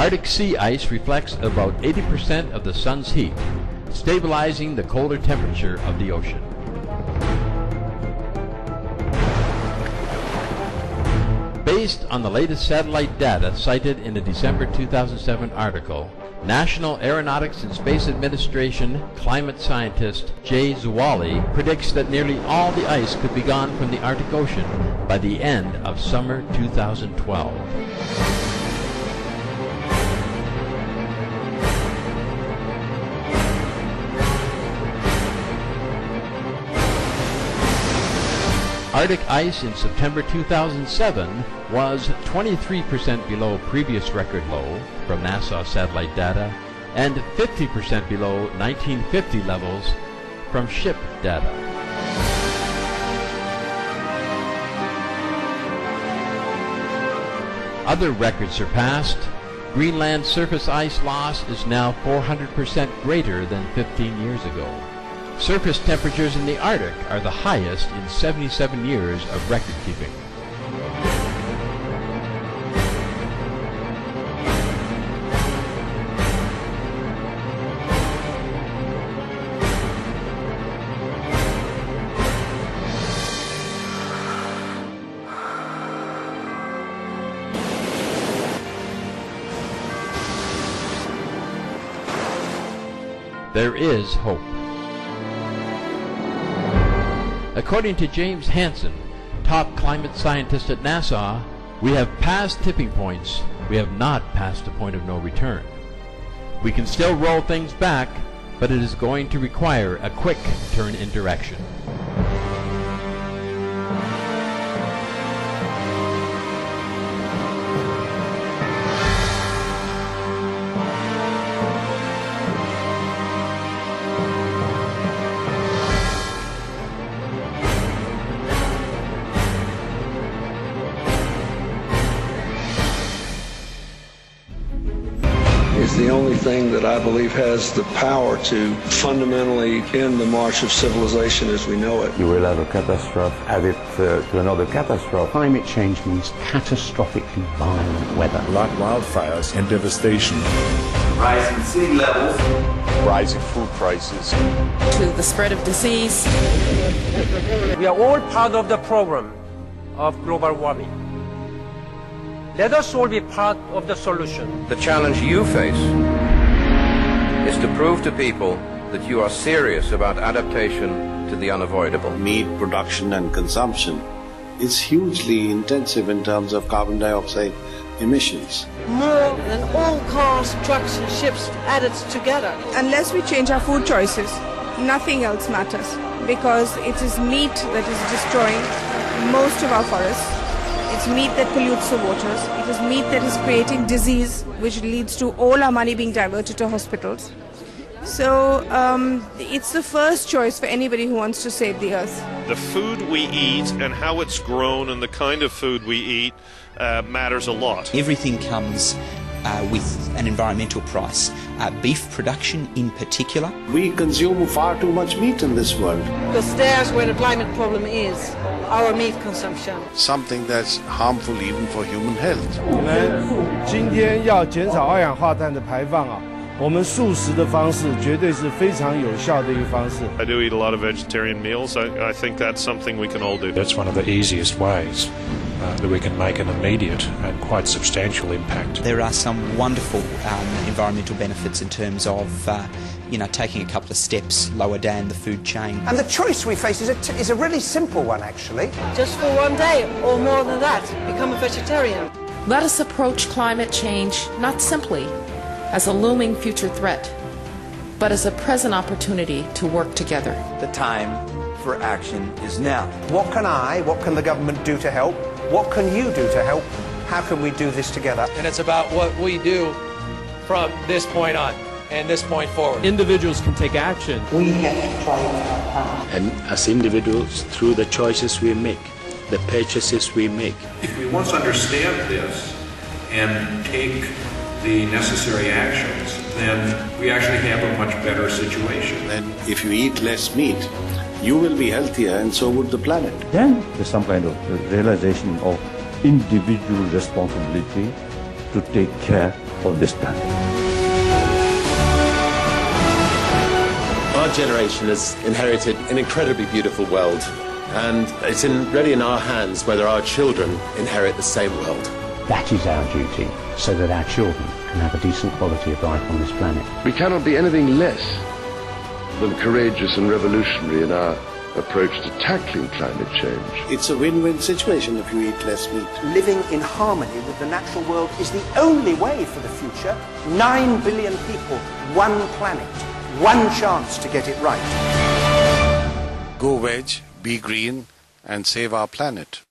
Arctic sea ice reflects about 80% of the sun's heat, stabilizing the colder temperature of the ocean. Based on the latest satellite data cited in a December 2007 article, National Aeronautics and Space Administration climate scientist Jay Zawali predicts that nearly all the ice could be gone from the Arctic Ocean by the end of summer 2012. Arctic ice in September 2007 was 23% below previous record low from NASA satellite data and 50% below 1950 levels from ship data. Other records surpassed. Greenland's surface ice loss is now 400% greater than 15 years ago. Surface temperatures in the Arctic are the highest in 77 years of record keeping. There is hope. According to James Hansen, top climate scientist at NASA, we have passed tipping points. We have not passed a point of no return. We can still roll things back, but it is going to require a quick turn in direction. Is the only thing that I believe has the power to fundamentally end the march of civilization as we know it. You will have a catastrophe added to another catastrophe. Climate change means catastrophically violent weather. Like wildfires and devastation. Rising sea levels. Rising food prices. To the spread of disease. We are all part of the problem of global warming. Let us all be part of the solution. The challenge you face is to prove to people that you are serious about adaptation to the unavoidable. Meat production and consumption is hugely intensive in terms of carbon dioxide emissions. More than all cars, trucks and ships added together. Unless we change our food choices, nothing else matters, because it is meat that is destroying most of our forests. It's meat that pollutes the waters. It is meat that is creating disease, which leads to all our money being diverted to hospitals. So it's the first choice for anybody who wants to save the earth. The food we eat and how it's grown and the kind of food we eat matters a lot. Everything comes with an environmental price. Beef production in particular. We consume far too much meat in this world. Because there's where the climate problem is, our meat consumption. Something that's harmful even for human health. 我们今天要减少二氧化碳的排放啊，我们素食的方式绝对是非常有效的一个方式。I do eat a lot of vegetarian meals. I think that's something we can all do. That's one of the easiest ways that we can make an immediate and quite substantial impact. There are some wonderful environmental benefits in terms of taking a couple of steps lower down the food chain. And the choice we face is a really simple one, actually. Just for one day or more than that, become a vegetarian. Let us approach climate change not simply as a looming future threat, but as a present opportunity to work together. The time for action is now. What can the government do to help? What can you do to help? How can we do this together? And it's about what we do from this point on and this point forward. Individuals can take action. We have to try our power. And as individuals, through the choices we make, the purchases we make. If we once understand this and take the necessary actions, then we actually have a much better situation. Then if you eat less meat, you will be healthier and so would the planet. Then there's some kind of realization of individual responsibility to take care of this planet. Our generation has inherited an incredibly beautiful world, and it's really in our hands whether our children inherit the same world. That is our duty, so that our children can have a decent quality of life on this planet. We cannot be anything less than courageous and revolutionary in our approach to tackling climate change. It's a win-win situation if you eat less meat. Living in harmony with the natural world is the only way for the future. 9 billion people, one planet, one chance to get it right. Go veg, be green, and save our planet.